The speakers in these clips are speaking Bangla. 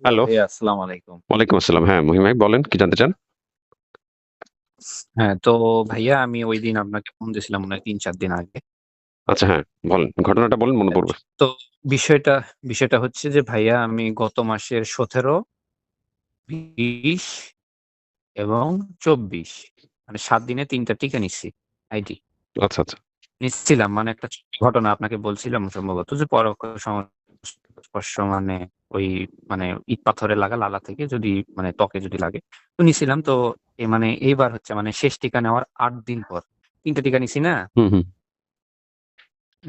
হ্যালো। ভাইয়া আসসালামু আলাইকুম। ওয়ালাইকুম আসসালাম। হ্যাঁ, মহিম ভাই বলেন কি জানতে চান? হ্যাঁ, তো ভাইয়া আমি ঐদিন আপনাকে ফোন দিয়েছিলাম মনে হয় ৩-৪ দিন আগে। আচ্ছা হ্যাঁ, বলেন। ঘটনাটা বলেন মনে পড়বে। তো বিষয়টা বিষয়টা হচ্ছে যে ভাইয়া আমি গত মাসের ১৭, ২০ এবং ২৪ মানে ৭ দিনে ৩ টা টিকা নিচ্ছি আইডি। আচ্ছা, আচ্ছা। নিচ্ছিলাম মানে একটা ঘটনা আপনাকে বলছিলাম সম্ভবত যে পরোক্ষ সংস্পর্শ মানে ওই মানে ইট পাথরে লাগা লালা থেকে যদি মানে ত্বকে যদি লাগে। তো নিছিলাম তো মানে এইবার হচ্ছে মানে শেষ টিকা নেওয়ার ৮ দিন পর ৩ টা টিকা নিছি না? হুম, হুম।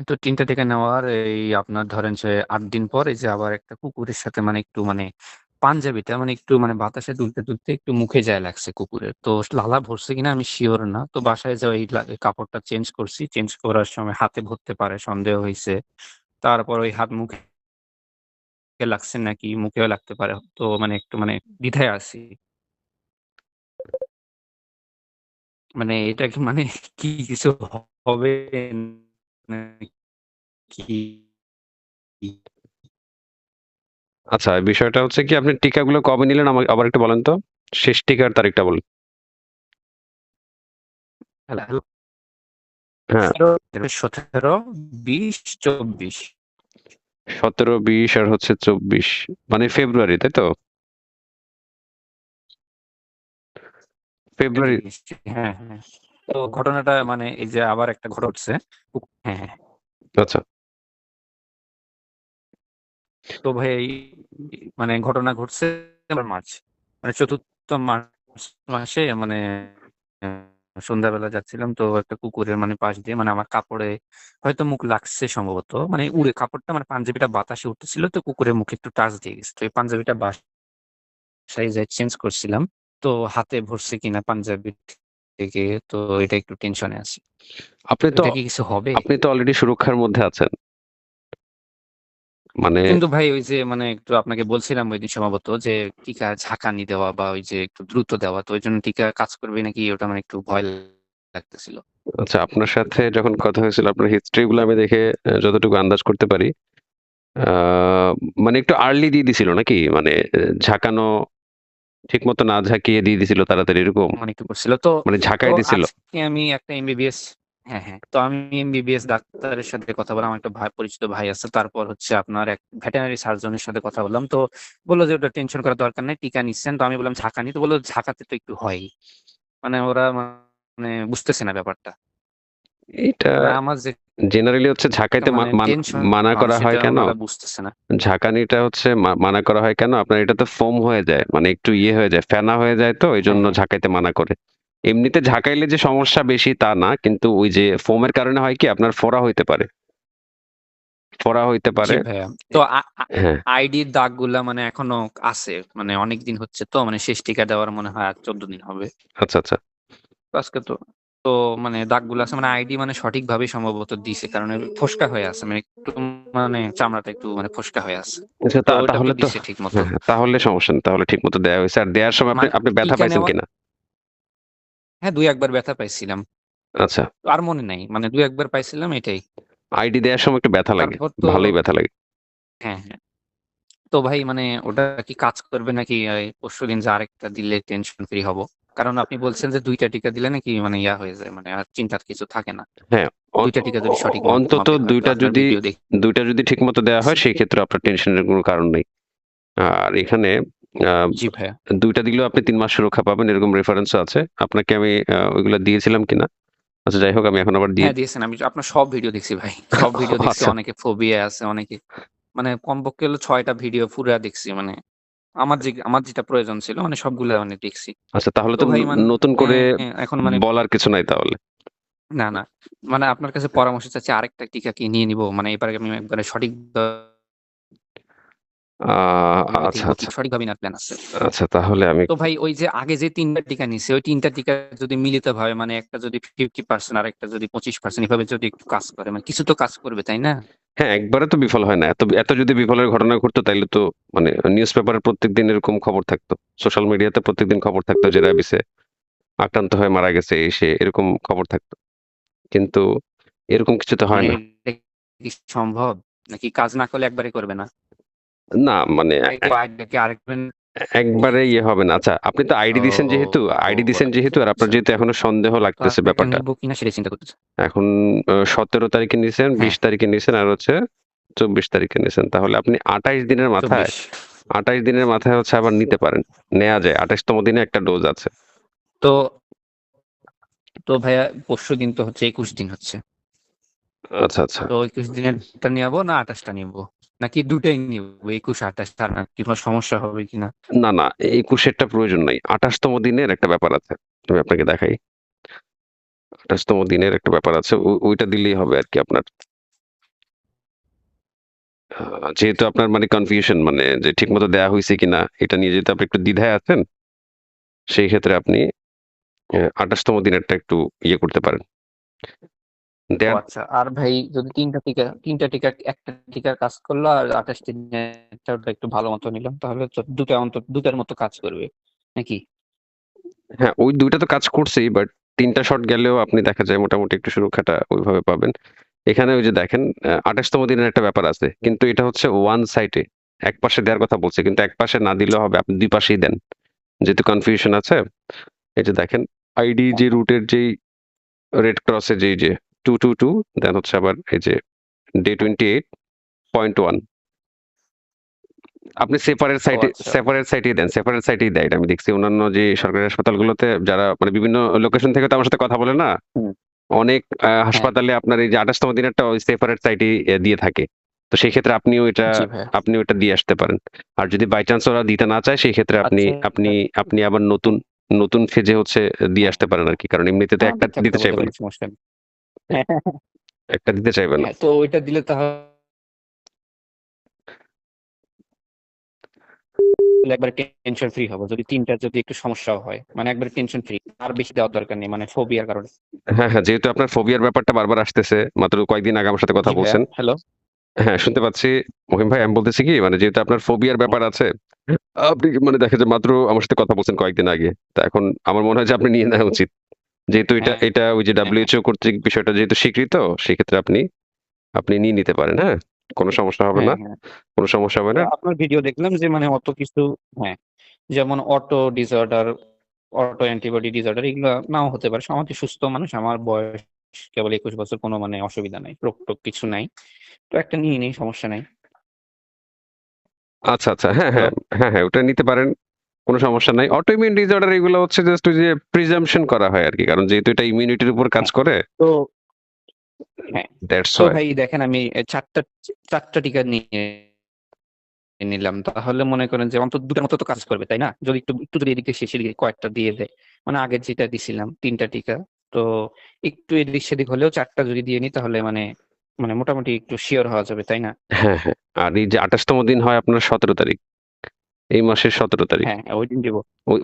তো ৩ টা টিকা নেওয়ার এই আপনার ধরেন যে ৮ দিন পর এই যে আবার একটা কুকুরের সাথে মানে একটু মানে পাঞ্জাবিটা মানে একটু মানে বাতাসে দুলতে একটু মুখে যায় লাগছে কুকুরের। তো লালা ভরছে কিনা আমি সিওর না। তো বাসায় যেয়ে এই কাপড়টা চেঞ্জ করছি। চেঞ্জ করার সময় হাতে ভরতে পারে সন্দেহ হইছে। তারপর ওই হাত মুখে লাগছে নাকি মুখেও লাগতে পারে। তো মানে একটু মানে দ্বিধায় আছি। মানে এটা কি মানে কি কিছু হবে নাকি? আচ্ছা, বিষয়টা হচ্ছে কি আপনি টিকাগুলো কবে নিলেন আবার একটু বলেন তো? শেষ টিকার তারিখটা বলুন। হ্যালো? হ্যাঁ, ১৭, ২০, ২৪ 17, 20 আর হচ্ছে 24 মানে ফেব্রুয়ারি, তাই তো? ফেব্রুয়ারি। হ্যাঁ, হ্যাঁ। তো ঘটনাটা মানে এই যে আবার একটা ঘটছে। হ্যাঁ, হ্যাঁ। আচ্ছা, তো ভাই মানে ঘটনা ঘটছে মার্চ। মানে ৪র্থ মার্চ মাসে মানে সন্ধ্যাবেলা যাচ্ছিলাম তো একটা কুকুরের মানে পাশ দিয়ে মানে আমার কাপড়ে হয়তো মুখ লাগছে সম্ভবত। মানে উড়ে কাপড়টা মানে পাঞ্জাবিটা বাতাসে উঠতেছিল তো কুকুরের মুখে একটু টাচ দিয়ে গেছে। তো এই পাঞ্জাবিটা বাসায় যেয়ে চেঞ্জ করছিলাম। তো হাতে ভরছে কিনা পাঞ্জাবি থেকে তো এটা একটু টেনশনে আছি। আপনি তো তো এটা কি কিছু হবে? আপনি তো অলরেডি সুরক্ষার মধ্যে আছেন। মানে কিন্তু ভাই ওই যে মানে একটু আপনাকে বলছিলাম ঐদিন সম্ভবত যে টিকা ঝাঁকানি দেওয়া বা ওই যে একটু দ্রুত দেওয়া। তো ওইজন্য টিকা কাজ করবে নাকি ওটা আমার একটু ভয় লাগতেছিল। আচ্ছা, আপনার সাথে যখন কথা হয়েছিল আপনার হিস্ট্রি গুলো আমি দেখে যতটুকু আন্দাজ করতে পারি, আ মানে একটু আর্লি দিয়ে দিছিল নাকি? মানে ঝাঁকানো ঠিকমতো না ঝাঁকিয়ে দিয়ে দিছিল তাড়াতাড়ি এরকম? মানে একটু করছিল। তো মানে তো ঝাঁকায় দিছিল? আজকে আমি একটা এমবিবিএস হ্যাঁ, হ্যাঁ। তো আমি এমবিবিএস ডাক্তারের সাথে কথা বললাম। আমার একটা পরিচিত ভাই আছে। তারপর হচ্ছে আপনার এক ভেটেরিনারি সার্জনের সাথে কথা বললাম। তো বলল যে, "ওটা টেনশন করার দরকার নাই। টিকা নিচ্ছেন।" তো আমি বললাম, "ঝাঁকানি?" তো বলল, "ঝাঁকাতে তো একটু হয়ই।" মানে ওরা মানে বুঝতেছে না ব্যাপারটা। এটা মানে আমার যে জেনারেলি হচ্ছে ঝাঁকাইতে মানে মানা টেনশন করা হয় সেটা কেন? ওনারা বুঝতেছে না। ঝাঁকানিটা হচ্ছে মানা করা হয় কেন? আপনার এটাতে ফোম হয়ে যায়। মানে একটু ইয়ে হয়ে যায়, ফেনা হয়ে যায় তো হ্যাঁ, এজন্য হ্যাঁ। ঝাঁকাইতে মানা করে। এমনিতে ঝাঁকাইলে যে সমস্যা বেশি তা না। কিন্তু ওই যে ফোমের কারণে হয় কি আপনার ফোড়া হইতে পারে। ফোড়া হইতে জি পারে। ভাইয়া। এ তো হ্যাঁ, আইডির দাগগুলা মানে এখনো আছে। মানে অনেকদিন হচ্ছে তো মানে শেষ টিকা দেওয়ার মনে হয় আর ১৪ দিন হবে। আচ্ছা, আচ্ছা। তো আজকে তো তো মানে দাগগুলো আছে মানে আইডি মানে সঠিকভাবেই সম্ভবত দিছে। কারণ ফোস্কা হয়ে আছে। মানে একটু মানে চামড়াটা একটু মানে ফোস্কা হয়ে আছে। আচ্ছা তো ওটাও তো তাহলে তো দিছে ঠিকমতো। হ্যাঁ, হ্যাঁ, তাহলে সমস্যা নেই। তাহলে ঠিকমতো দেয়া হইছে। আর দেয়ার সময় আপনি মানে আপনি ব্যথা টিকা পাইছেন নেওয়ার কিনা? হ্যাঁ ২-১ বার ব্যথা পাইছিলাম। আচ্ছা। আর মনে নাই। মানে ২-১ বার পাইছিলাম এটাই। আইডি দেয়ার সময় একটু ব্যথা লাগে। তারপর তো ভালোই ব্যথা লাগে। হ্যাঁ, হ্যাঁ। তো ভাই মানে ওটা কি কাজ করবে নাকি পরশুদিন যে আরেকটা দিলে টেনশন ফ্রি হব? কারণ আপনি বলছেন যে ২ টা টিকা দিলে নাকি মানে ইয়া হয়ে যায়। মানে আর চিন্তার কিছু থাকে না। হ্যাঁ, ২ টা টিকা যদি সঠিক অন্তত মাপে হয় ২ তো টা আপনার যদি ভিডিও ২ টা যদি ঠিকমতো দেয়া হয় দেখছি। সেই ক্ষেত্রে আপনার টেনশনের কোনো কারণ নেই। আর এখানে আ জি ভাইয়া। ২ টা দিলেও আপনি ৩ মাস সুরক্ষা পাবেন এরকম রেফারেন্স ও আছে। আপনাকে আমি ওইগুলা দিয়েছিলাম কিনা? আচ্ছা যাই হোক আমি এখন আবার দিয়ে হ্যাঁ, দিয়েছেন। আমি আপনার সব ভিডিও দেখছি ভাই। সব ভিডিও দেখছি। আচ্ছা, অনেকে ফোবিয়া আছে, অনেকে মানে কমপক্ষে হলো ৬ টা ভিডিও পুরা দেখছি। মানে আমার যেটা প্রয়োজন ছিল মানে সবগুলা মানে দেখছি। আচ্ছা তাহলে তো তো ভাই নতুন মানে করে এখন মানে বলার কিছু নাই তাহলে। না, না। মানে আপনার কাছে পরামর্শ চাচ্ছি আরেকটা টিকা কি নিয়ে নিবো? মানে এবারে আমি একবারে সঠিকভাবে আ আচ্ছা, দেখবো কি আচ্ছা। সঠিকভাবে নেওয়ার প্ল্যান আছে। আচ্ছা তাহলে আমি তো ভাই ওই যে আগে যে ৩ টা টিকা নিছি, ওই ৩ টা টিকা যদি মিলিতভাবে মানে একটা যদি 50% আরেকটা যদি 25% এভাবে যদি একটু কাজ করে, মানে কিছু তো কাজ করবে, তাই না? হ্যাঁ, একবারে তো বিফল হয় না। এত যদি বিফলের ঘটনা ঘটতো তাইলে তো মানে নিউজ পেপারে প্রত্যেকদিন এরকম খবর থাকতো। সোশ্যাল মিডিয়াতে প্রত্যেকদিন খবর থাকতো যে রাবিসে আক্রান্ত হয়ে মারা গেছে এই সে এরকম খবর থাকতো। কিন্তু এরকম কিছু তো হয় মানে না। এটা কি সম্ভব? নাকি কাজ না করলে একবারে করবে না? না মানে আইডিটাকে আরেকবার একবারে ইয়ে হবে না। আচ্ছা, আপনি তো আইডি দিছেন যেহেতু, আর আপনার আচ্ছা যেহেতু এখনো সন্দেহ তো লাগতেছে আরেকটা ব্যাপারটা। নিবো কিনা সেটা চিন্তা করতেছি। এখন 17 তারিখে নিছেন, হ্যাঁ 20 তারিখে নিছেন, আর হচ্ছে 24 তারিখে নিছেন। তাহলে আপনি 28 দিনের মাথায় 24। 28 দিনের মাথায় হচ্ছে আবার নিতে পারেন। নেয়া যায়। 28তম দিনে একটা ডোজ আছে। তো তো ভাইয়া পরশু দিন তো হচ্ছে 21 দিন হচ্ছে। আচ্ছা, আচ্ছা। তো 21 দিনেরটা নিবো না 28টা নিবো, নাকি দুটাই নিবো, 21 28 ছাড়া কি কোনো সমস্যা হবে কিনা? না, না, 21 এরটা প্রয়োজন নাই। 28তম দিনের একটা ব্যাপার আছে। আমি আপনাকে দেখাই। 28তম দিনের একটা ব্যাপার আছে। ওইটা দিলেই হবে আরকি আপনার। যেহেতু আপনার মানে কনফিউশন মানে যে ঠিকমতো দেয়া হইছে কিনা এটা নিয়ে যেহেতু আপনি একটু দ্বিধায় আছেন, সেই ক্ষেত্রে আপনি 28তম দিনেরটা একটু ইয়ে করতে পারেন। ও দেয়ার আচ্ছা, আর ভাই যদি তিনটা টিকা একটা টিকার কাজ করলো আর 28 দিনেরটা ওটা একটু ভালো মতো নিলাম, তাহলে তো দুটা অন্তত দুটার মতো কাজ করবে নাকি? হ্যাঁ, ওই ২ টা তো কাজ করছেই, বাট ৩ টা শট গেলেও আপনি দেখা যায় মোটামুটি একটু সুরক্ষাটা ওইভাবে পাবেন। এখানে ওই যে দেখেন ২৮তম দিনের একটা ব্যাপার আছে। কিন্তু এটা হচ্ছে ওয়ান সাইডে। একপাশে দেওয়ার কথা বলছে। কিন্তু একপাশে না দিলেও হবে। আপনি ২ পাশেই দেন। যেহেতু কনফিউশন আছে, এই যে দেখেন আইডি যে রুটের যেই রেড ক্রসে যেই যে 222 দেন হচ্ছে আবার এই যে ডে 28.1 আপনি ও আচ্ছা। সেপারেট সাইটেই দেন। সেপারেট সাইটেই দেয়। এটা আমি দেখছি অন্যান্য যে সরকারি হাসপাতালগুলোতে যারা মানে বিভিন্ন লোকেশন থেকে তো আমার সাথে কথা বলে না? হুম। অনেক হ্যাঁ হাসপাতালে আপনার এই যে ২৮তম দিনেরটা ওই সেপারেট সাইটেই দিয়ে থাকে। তো সেই ক্ষেত্রে জি ভাইয়া। আপনি ওইটা দিয়ে আসতে পারেন। আর যদি বাই চান্স ওরা দিতে না চায় সেই ক্ষেত্রে আপনি আচ্ছা আপনি আপনি আবার নতুন ফেজে হচ্ছে দিয়ে হ্যাঁ আসতে পারেন আরকি। কারণ এমনিতে তো একটা থাকতে দিতে বললে চাইবে কোনো না। সমস্যা নেই। হ্যাঁ একটা দিতে চাইবে না। হ্যাঁ, তো ওইটা দিলে তাহলে একবারে টেনশন ফ্রি হবো, যদি তিনটা যদি একটু সমস্যাও হয়, মানে একবারে টেনশন ফ্রি, আর বেশি দেওয়ার দরকার নেই মানে ফোবিয়ার কারণে। হ্যাঁ, হ্যাঁ, যেহেতু আপনার ফোবিয়ার ব্যাপারটা বারবার আসতেছে। মাত্র কয়েকদিন আগে আমার সাথে কথা জি ভাইয়া, বলছেন। হ্যালো। হ্যাঁ, শুনতে পাচ্ছি। মহিম ভাই আমি বলতেছি কি মানে যেহেতু আপনার ফোবিয়ার ব্যাপার আছে, আপনি মানে দেখা যায় মাত্র আমার সাথে কথা বলছেন কয়েকদিন আগে। তো এখন আমার মনে হয় যে আপনি নিয়ে নেওয়া উচিত। যেহেতু এটা হ্যাঁ এটা ওই যে হ্যাঁ হ্যাঁ WHO কর্তৃক বিষয়টা যেহেতু স্বীকৃত, সেক্ষেত্রে আপনি নিয়ে নিতে পারেন, হ্যাঁ? কোন সমস্যা হবে হ্যাঁ না। হ্যাঁ। কোন সমস্যা হবে তো না। আপনার ভিডিও দেখলাম যে মানে অত কিছু, হ্যাঁ, যেমন auto disorder, auto antibody disorder এগুলো নাও হতে পারে। আমাদের সুস্থ মানুষ, আমার বয়স কেবল 21 বছর, কোনো মানে অসুবিধা নাই, রোগ টোগ কিছু নাই। তো একটা নিয়ে নেই, সমস্যা নাই। আচ্ছা, আচ্ছা। হ্যাঁ, হ্যালো। হ্যাঁ। হ্যাঁ, হ্যাঁ, ওটা নিতে পারেন। কোন সমস্যা নাই। অটোইমিউন ডিসঅর্ডার এগুলো হচ্ছে জাস্ট ওই যে প্রিজাম্পশন করা হয় আরকি। কারণ যেহেতু এটা ইমিউনিটির উপর কাজ হ্যাঁ করে, তো হ্যাঁ, দ্যাটস তো হোয়াই। ভাই দেখেন আমি চারটা টিকা নিয়ে নিলাম, তাহলে মনে করেন যে অন্তত দুটার মতো তো কাজ করবে, তাই না? যদি একটু একটু যদি এদিকে শেষের দিকে কয়েকটা দিয়ে দেয়, মানে আগের যেটা দিছিলাম তিনটা টিকা, তো একটু এদিক সেদিক হলেও চারটা যদি দিয়ে নিই তাহলে মানে মানে মোটামুটি একটু শিওর হওয়া যাবে, তাই না? হ্যাঁ, হ্যাঁ। আর এই যে ২৮তম দিন হয় আপনার ১৭ তারিখ। এই মাসের ১৭ তারিখ। হ্যাঁ হ্যাঁ, ওই দিন দিব।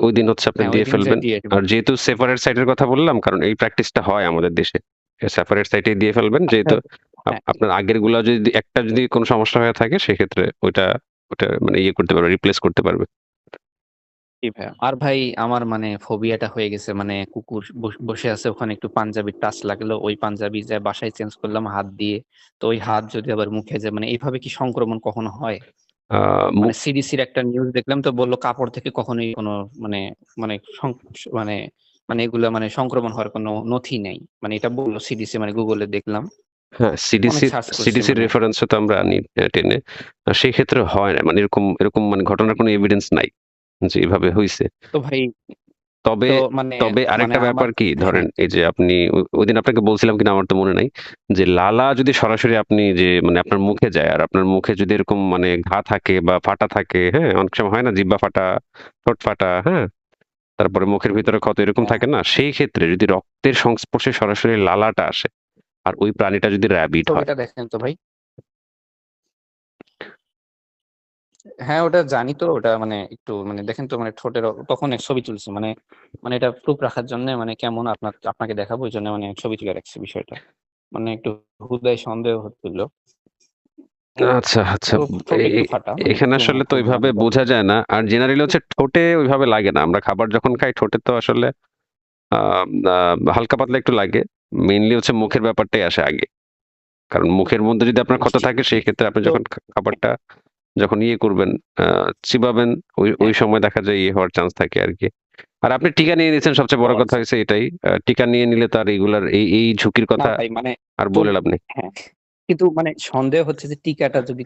ওই দিন হচ্ছে আপনি হ্যাঁ ওই দিয়ে দিন যে ফেলবেন। দিয়ে দিব। আর যেহেতু সেপারেট সাইট এর কথা বললাম, কারণ এই প্র্যাকটিসটা হয় আমাদের দেশে। সেপারেট সাইটেই দিয়ে ফেলবেন। আচ্ছা। যেহেতু হ্যাঁ আপনার আগের গুলা যদি একটা যদি কোন সমস্যা হয়ে থাকে সেক্ষেত্রে ওটা মানে ইয়ে করতে পারবে, রিপ্লেস করতে পারবে। জি ভাইয়া। আর ভাই আমার মানে ফোবিয়াটা হয়ে গেছে, মানে কুকুর বসে আছে ওখানে, একটু পাঞ্জাবির টাচ লাগলো, ওই পাঞ্জাবি যায় বাসায় চেঞ্জ করলাম হাত দিয়ে। তো ওই হাত যদি আবার মুখে যায়, মানে এইভাবে কি সংক্রমণ কখনো হয়? আ মু মানে সিডিসির একটা নিউজ দেখলাম, তো বললো কাপড় থেকে কখনোই কোনো মানে মানে মানে মানে এগুলা মানে সংক্রমণ হওয়ার কোনো নথি নেই, মানে এটা বললো সিডিসি, মানে গুগলে দেখলাম, হ্যাঁ, অনেক সার্চ করছি সিডিসির মানে। রেফারেন্স ও তো আমরা আনি টেনে। সেই ক্ষেত্রে হয় না। মানে এরকম মানে ঘটনার কোনো এভিডেন্স নাই যে এভাবে হইছে। তো ভাই তবে তো মানে তবে মানে আরেকটা আমার, ব্যাপার কি ধরেন হ্যাঁ এই যে আপনি ওইদিন আপনাকে বলছিলাম কিনা আমার তো মনে নাই। যে লালা যদি সরাসরি আপনি যে মানে আপনার মুখে যায় আর আপনার মুখে যদি এরকম মানে ঘা থাকে বা ফাটা থাকে, হ্যাঁ? অনেক সময় হয় না জিহ্বা ফাটা, ঠোঁট ফাটা, হ্যাঁ? তারপরে মুখের ভিতরে ক্ষত এরকম হ্যাঁ থাকে না? সেই ক্ষেত্রে যদি রক্তের সংস্পর্শে সরাসরি লালাটা আসে আর ওই প্রাণীটা যদি র‍্যাবিড হয়। ছবিটা দেখেন তো ভাই। হ্যাঁ ওটা জানি তো, ওটা মানে একটু মানে দেখেন তো, মানে ঠোঁটের তখন এক ছবি তুলছি, মানে মানে এটা প্রুফ রাখার জন্য, মানে কেমন আপনাকে দেখাবো ওই জন্য মানে ছবি তুলে রাখছি বিষয়টা, মানে একটু হুদাই সন্দেহ হচ্ছিল। আচ্ছা, আচ্ছা। তো ঠোঁট এ এ একটু ফাটা, মানে এখানে একটু আসলে তো খুব ওইভাবে হালকা। বোঝা যায় না। আর জেনারেলি হচ্ছে ঠোঁটে ওইভাবে লাগে না। আমরা খাবার যখন খাই ঠোঁটে তো আসলে আ আ হালকা পাতলা একটু লাগে। মেইনলি হচ্ছে মুখের ব্যাপারটাই আসে আগে। কারণ মুখের মধ্যে যদি আপনার ক্ষত জি থাকে সেই ক্ষেত্রে আপনি তো যখন খাবারটা যখন ইয়ে করবেন, চিবাবেন, ওই হ্যাঁ সময় দেখা যায় ইয়ে হওয়ার চান্স থাকে আরকি। আর আপনি টিকা নিয়ে নিয়েছেন, সবচেয়ে ও বড় কথা আচ্ছা হইছে এটাই। টিকা নিয়ে নিলে তো আর এগুলার এই ঝুঁকির না কথা ভাই মানে আর বলে চল লাভ নেই। হ্যাঁ কিন্তু মানে সন্দেহ হচ্ছে যে টিকাটা যদি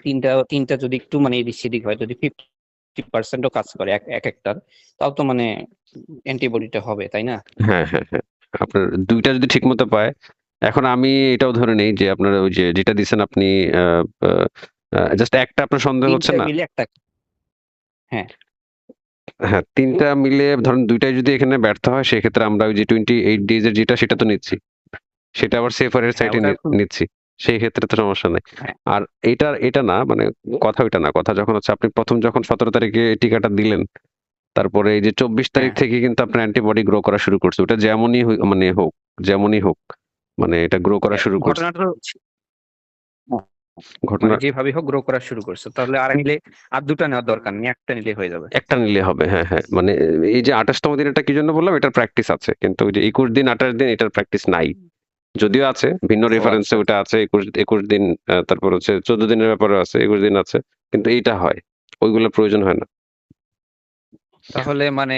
তিনটা যদি একটু মানে এদিক সেদিক হয়, যদি 50%ও কাজ করে এক একটার, তাও তো মানে অ্যান্টিবডিটা হবে তাই না? হ্যাঁ, হ্যাঁ, হ্যাঁ। আপনার ২ টা যদি ঠিকমতো পায়, এখন আমি এটাও ধরে নেই যে আপনার ওই যে যেটা দিছেন আপনি, আ আ জাস্ট একটা আপনার সন্দেহ হচ্ছে তিনটা না? মিলে একটা। হ্যাঁ হ্যাঁ, ৩ টা মিলে ধরেন ২ টাই যদি এখানে ব্যর্থ হয়, সেক্ষেত্রে আমরা ওই যে 28 ডেইজ এর যেটা সেটা তো নিচ্ছি। সেটা আবার সেফার এর হ্যাঁ সাইডে ওটা নিচ্ছি। সেই ক্ষেত্রে তো সমস্যা নাই। হ্যাঁ আর এটা না মানে কথা ওইটা না। কথা যখন হচ্ছে আপনি ১ম যখন ১৭ তারিখে এই টিকাটা দিলেন, তারপরে এই যে ২৪ তারিখ হ্যাঁ থেকে কিন্তু আপনার অ্যান্টিবডি গ্রো করা শুরু করছে। ওটা যেমনই মানে হোক, যেমনই হোক, মানে এটা গ্রো করা শুরু করছে। ঘটনাটা হচ্ছে ঘটনা মানে যেভাবে হোক গ্রো করা শুরু করছে, তাহলে আর নিলে আর দুটা নেওয়ার দরকার নেই, একটা নিলে হয়ে যাবে। একটা নিলে হবে। হ্যাঁ, হ্যাঁ। মানে এই যে ২৮ তম দিন এটা কি জন্য বললাম? এটার প্র্যাকটিস আছে। কিন্তু ওই যে ২১ দিন ২৮ দিন এটার প্র্যাকটিস নাই। যদিও আছে, ভিন্ন ও রেফারেন্সে আচ্ছা ওটা আছে ২১ দিন, তারপর হচ্ছে ১৪ দিনের ব্যাপারেও আছে, ২১ দিন আছে। কিন্তু এইটা হয়। ওইগুলোর প্রয়োজন হয় না। তাহলে মানে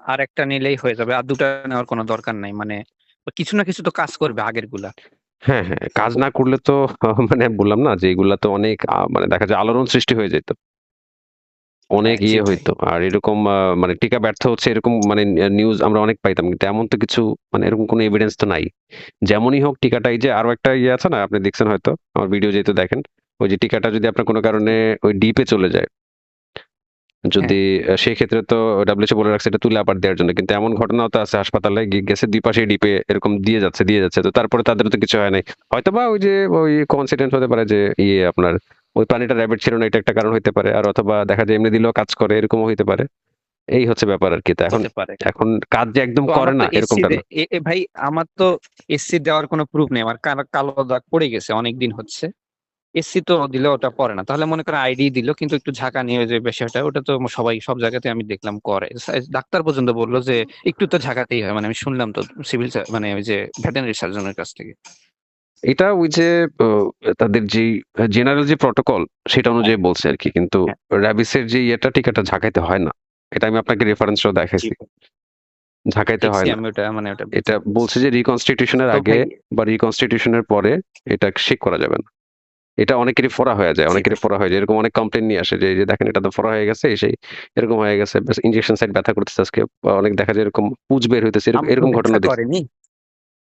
আর একটা নিলেই হয়ে যাবে, আর দুটা নেওয়ার কোনো দরকার নাই মানে কিছু না কিছু তো কাজ করবে আগের গুলা। হ্যাঁ, হ্যাঁ। কাজ না করলে তো মানে বললাম না যে এগুলা তো অনেক মানে দেখা যায় আলোড়ন সৃষ্টি হয়ে যেত। অনেক হ্যাঁ ইয়ে সেটাই। হইতো। আর এরকম মানে টিকা ব্যর্থ হচ্ছে এরকম মানে নিউজ আমরা অনেক পাইতাম। কিন্তু এমন তো কিছু মানে এরকম কোনো এভিডেন্স তো নাই। যেমনই হোক টিকাটা, এই যে আরো একটা ইয়ে আছে না, আপনি দেখছেন হয়তো। আমার ভিডিও যেহেতু দেখেন। ওই যে টিকাটা যদি আপনার কোনো কারণে ওই ডিপ এ চলে যায়, হ্যাঁ যদি সেক্ষেত্রে তো WHO বলে রাখছে এটা তুলে আবার দেওয়ার জন্য। কিন্তু এমন ঘটনাও তো আছে, হাসপাতালে গেছে ২ পাশেই ডিপে এরকম দিয়ে যাচ্ছে। তো তারপরে তাদেরও তো কিছু হয় নাই। হয়তোবা ওই যে ওই কোইন্সিডেন্স হতে পারে যে ইয়ে আপনার ওই পানিটা র‍্যাবিট ছিল না, এটা একটা কারণ হইতে পারে। আর অথবা দেখা যায় এমনি দিলেও কাজ করে, এরকমও হইতে পারে। এই হচ্ছে ব্যাপার আরকি। তো এখন হতে পারে। এখন কাজ যে একদম তো করে আমার তো না এসসি এরকমটা দে না। ভাই, আমার তো এসসি দেওয়ার কোনো প্রুফ নেই, আমার কালো দাগ পড়ে গেছে অনেক দিন হচ্ছে। এসসি তো দিলে ওটা পড়ে না, তাহলে মনে করেন আইডি দিল কিন্তু একটু ঝাঁকা নিয়ে যে বিষয়টা, ওটা তো সবাই সব জায়গাতে আমি দেখলাম করে। ডাক্তার পর্যন্ত বললো যে একটু তো ঝাঁকাতেই হয়, মানে আমি শুনলাম তো সিভিল মানে ওই যে ভেটেরিনারি সার্জনের কাছ থেকে। এটা ওই যে ও তাদের যেই জেনারেল যে প্রটোকল সেটা হ্যাঁ অনুযায়ী বলছে আরকি। কিন্তু হ্যাঁ র‍্যাবিসের যে ইয়েটা টিকাটা ঝাঁকাইতে হয় না। এটা আমি আপনাকে রেফারেন্স সহ জি দেখাইছি। ঝাঁকাইতে দেখছি হয় না। আমি ওটা, মানে ওটা এটা বুঝতে পেরেছি। বলছে যে রিকনস্টিটিউশন এর তো আগে ভাই বা রিকনস্টিটিউশন এর পরে এটা শেক করা যাবে না। এটা অনেকেরই ফোড়া হয়ে যায়। জি অনেকেরই ভাই ফোড়া হয়ে যায়। এরকম অনেক কমপ্লেইন নিয়ে আসে যে, এই যে দেখেন এটা তো ফোড়া হয়ে গেছে, সেই এরকম হয়ে গেছে। ব্যাস ইনজেকশন সাইট ব্যথা করতেছে আজকে। বা অনেক দেখা যায় এরকম পুজ বের হইতেছে। আমার তো এরকম ব্যথা ঘটনা দেখছি। করেনি,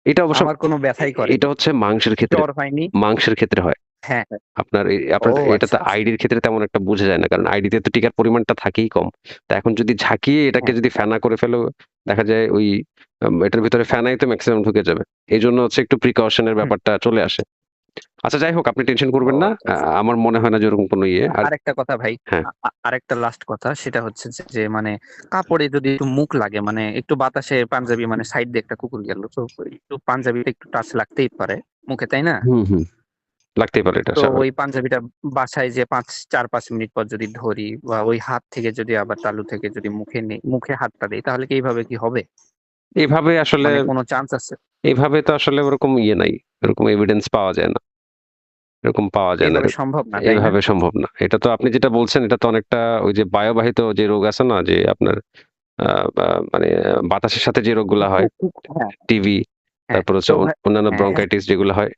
এটা অবশ্য আমার কোনো ব্যথাই এটা করেনি, হচ্ছে মাংসের ক্ষেত্রে, জ্বর হয়নি। মাংসের ক্ষেত্রে হয়। হ্যাঁ হ্যাঁ। ও আপনার আচ্ছা এটাতে আচ্ছা। আইডির ক্ষেত্রে তেমন একটা বোঝা যায় না। কারণ আইডিতে তো টিকার পরিমাণটা থাকেই কম। তো এখন যদি ঝাঁকিয়ে এটাকে হ্যাঁ যদি ফেনা করে ফেলো, দেখা যায় ওই এটার ভিতরে ফেনাই তো মেক্সিমাম ঢুকে যাবে। এজন্য হচ্ছে একটু প্রিকশন এর হুম, ব্যাপারটা চলে আসে। আচ্ছা যাই হোক, আপনি টেনশন ও করবেন না। আচ্ছা আচ্ছা। আমার মনে হয় না যে ওরকম কোনো ইয়ে। আর আরেকটা কথা ভাই, হ্যাঁ, আরেকটা লাস্ট কথা, সেটা হচ্ছে যে মানে কাপড়ে যদি একটু মুখ লাগে, মানে একটু বাতাসে পাঞ্জাবি মানে সাইড দিয়ে একটা কুকুর গেল তো একটু পাঞ্জাবিতে একটু টাচ লাগতেই পারে মুখে, তাই না? হুম, হুম। লাগতেই পারে, এটা তো ওই স্বাভাবিক। পাঞ্জাবিটা বাসায় যে 4-5 মিনিট পর যদি ধরি, বা ওই হাত থেকে যদি আবার তালু থেকে যদি মুখে নেই, মুখে হাতটা দেই, তাহলে কি এইভাবে কি হবে? এভাবে আসলে মানে কোনো চান্স আছে? এভাবে তো আসলে ওরকম ইয়ে নাই। ওরকম এভিডেন্স পাওয়া যায় না। এরকম পাওয়া যায় না। এইভাবে সম্ভব না তাই না? এভাবে সম্ভব না। এটা তো আপনি যেটা বলছেন এটা তো অনেকটা ওই যে বায়ুবাহিত যে রোগ আছে না? যে আপনার আ বা মানে বাতাসের সাথে যে রোগগুলা হয়, হ্যাঁ টিবি, হ্যাঁ তারপর তো হচ্ছে ভাই, অন্যান্য হ্যাঁ হ্যাঁ ব্রঙ্কাইটিস যেগুলো হয়,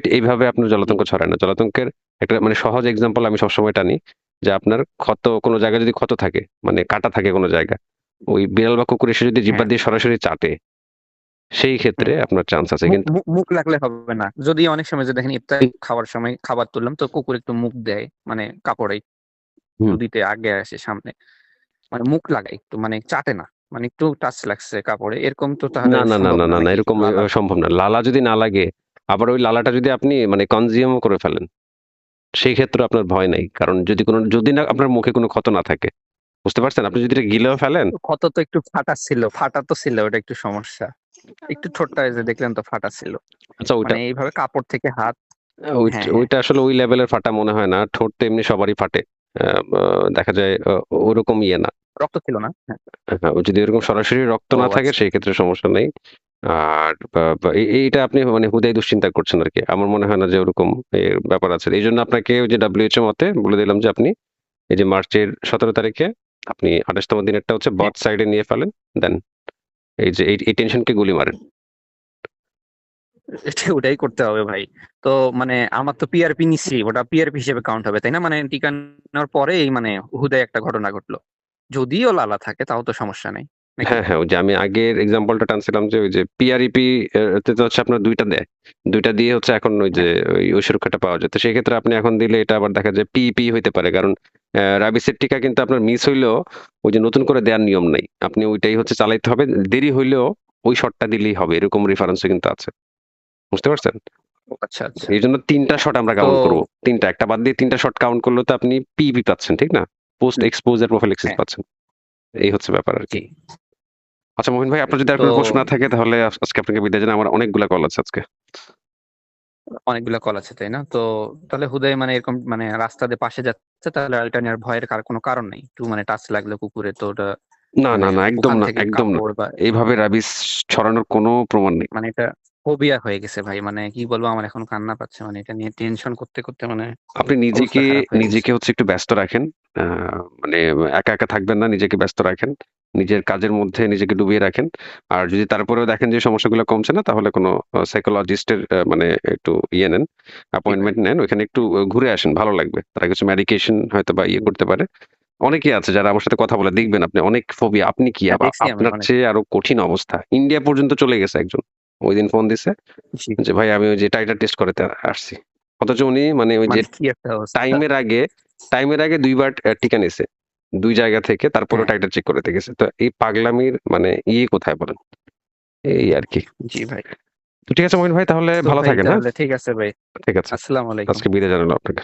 এইভাবে আপনার জি জলাতঙ্ক ছড়ায় না। জলাতঙ্কের একটা মানে সহজ এক্সাম্পল আমি সবসময় টানি যে আপনার ক্ষত, কোনো জায়গায় যদি ক্ষত থাকে, মানে কাটা থাকে কোনো জায়গায়, ওই বিড়াল বা কুকুর এসে যদি জিহ্বা হ্যাঁ। দিয়ে সরাসরি চাটে, সেই ক্ষেত্রে হুম। আপনার চান্স আছে। কিন্তু মুখ লাগলে হবে না, যদি অনেক সময় যে দেখেন ইফতারি খাওয়ার সময় খাবার তুললাম তো কুকুর একটু মুখ দেয়, মানে কাপড়ে একটু হুম, দিতে আগে আসে সামনে, মানে মুখ লাগায় একটু, মানে চাটে না, মানে একটু টাচ লাগছে কাপড়ে, এরকম তো তাহলে না, না, না, সম্ভব না, না না, না, নাকি এরকম লালা? সম্ভব না। লালা যদি না লাগে, আবার ওই লালাটা যদি আপনি মানে কনজিউম ও করে ফেলেন, সেই ক্ষেত্রেও আপনার ভয় নাই। কারণ যদি না আপনার মুখে কোনো ক্ষত না থাকে। বুঝতে পারছেন? আপনি যদি এটা গিলেও ফেলেন, ক্ষত তো একটু ফাটা তো ছিল, ওটা একটু সমস্যা। একটু ঠোঁটটা এই যে দেখলেন তো ফাটা ছিল, আচ্ছা ওইটা মানে এইভাবে কাপড় থেকে হাত। হ্যাঁ হ্যাঁ। ওইটা আসলে ওই লেভেলের ফাটা মনে হয় না। ঠোঁট তো এমনি সবারই ফাটে। আ বা দেখা যায় ওরকম ইয়ে না। রক্ত ছিল না? হ্যাঁ। যদি ওরকম সরাসরি রক্ত ও না থাকে আচ্ছা। সেই ক্ষেত্রে সমস্যা নেই। আর বা বা এইটা আপনি মানে হুদাই দুশ্চিন্তা করছেন আরকি। আমার মনে হয় না যে ওরকম ব্যাপার আছে। এইজন্য আপনাকে ওই যে WHO মতে বলে দিলাম যে আপনি এই যে মার্চের 17 তারিখে আপনি 28তম দিনেরটা হচ্ছে হ্যাঁ, বথ সাইডে নিয়ে ফেলেন, দেন এই যে এই টেনশনকে গুলি মারেন। ওটাই করতে হবে ভাই। তো মানে আমার তো পিআরপি নিচ্ছি, ওটা পিআরপি হিসেবে কাউন্ট হবে তাই না? মানে টিকা নেওয়ার পরেই মানে হুদায় একটা ঘটনা ঘটলো, যদিও লালা থাকে তাও তো সমস্যা নেই নাকি? হ্যাঁ, হ্যাঁ, ওই যে আমি আগের এক্সাম্পলটা টানছিলাম যে ওই যে পিআরইপি তে তো হচ্ছে আপনার ২ টা দেয়। ২ টা দিয়ে হচ্ছে এখন ওই যে হ্যাঁ, ওই সুরক্ষাটা পাওয়া যায়। তো সেক্ষেত্রে আপনি এখন দিলে এটা আবার দেখা যায় পিইপি হইতে পারে। কারণ রাবিসের টিকা কিন্তু আপনার মিস হইলেও ওই যে নতুন করে দেওয়ার নিয়ম নাই। আপনি ওইটাই হচ্ছে চালাইতে হবে। দেরি হইলেও ওই শটটা দিলেই হবে। এরকম রেফারেন্সও কিন্তু আছে। বুঝতে পারছেন? আচ্ছা আচ্ছা। এইজন্য ৩ টা শট আমরা তো কাউন্ট করব। ৩ টা, একটা বাদ দিয়ে ৩ টা শট কাউন্ট করলে তো আপনি পিইপি পাচ্ছেন, ঠিক না? পোস্ট এক্সপোজার প্রোফিলাক্সিস হ্যাঁ, পাচ্ছেন। এই হচ্ছে ব্যাপার আরকি। জি। আচ্ছা মহিন ভাই, আপনার যদি আর তো কোনো প্রশ্ন না থাকে তাহলে আজকে আপনাকে বিদায় জানাই। আমার অনেকগুলা কল আছে আজকে। অনেকগুলা কল আছে তাই না? তো তাহলে হুদাই মানে এরকম মানে রাস্তা দিয়ে পাশে যাচ্ছে, তাহলে আলটা নেওয়ার ভয়ের কোনো কারণ নেই। একটু মানে টাচ লাগলো কুকুরে তো ওটা না, মানে না, না, একদম ওখান না, থেকে একদম না। কাপড় বা এইভাবে রাবিশ ছড়ানোর কোনো প্রমাণ নেই। মানে এটা ফোবিয়া হয়ে গেছে ভাই। মানে কি বলবো, আমার এখন কান্না পাচ্ছে, মানে এটা নিয়ে টেনশন করতে করতে মানে আপনি অবস্থা নিজেকে খারাপ হয়ে গেছে। নিজেকে হচ্ছে একটু ব্যস্ত রাখেন। আ মানে একা, একা থাকবেন না। নিজেকে ব্যস্ত রাখেন। নিজের কাজের মধ্যে নিজেকে ডুবিয়ে রাখেন। আর যদি তারপরেও দেখেন যে সমস্যাগুলো কমছে না তাহলে কোনো সাইকোলজিস্ট এর মানে একটু ইয়ে নেন, জি ভাই। অ্যাপয়েন্টমেন্ট নেন। ওইখানে একটু ঘুরে আসেন, ভালো লাগবে। তারা কিছু মেডিকেশন হয়তোবা ইয়ে জি। করতে পারে। অনেকেই আছে যারা আমার সাথে কথা বলে, দেখবেন আপনি অনেক ফোবিয়া। আপনি কি হ্যাঁ, দেখছি আমি আপনার অনেক। চেয়ে আরো কঠিন অবস্থা। ইন্ডিয়া পর্যন্ত চলে গেছে একজন। ঐদিন ফোন দিছে জি। যে, "ভাই আমি ওই যে টাইটার টেস্ট করাতে আসছি।" অথচ উনি মানে ওই যে মানে কি একটা অবস্থা। টাইমের আগে টাইমের আগে ২ বার টিকা নিছে। ২ জায়গা থেকে তারপরেও হ্যাঁ, টাইটার চেক করাতে গেছে। তো এই পাগলামির মানে কোথায় বলেন? এই আরকি। জি ভাই। তো ঠিক আছে মহিন ভাই, তাহলে তো ভালো ভাই থাকেন, হ্যাঁ? তাহলে ঠিক আছে ভাই। ঠিক আছে। আসসালামু আলাইকুম। আজকে বিদায় জানালাম আপনাকে।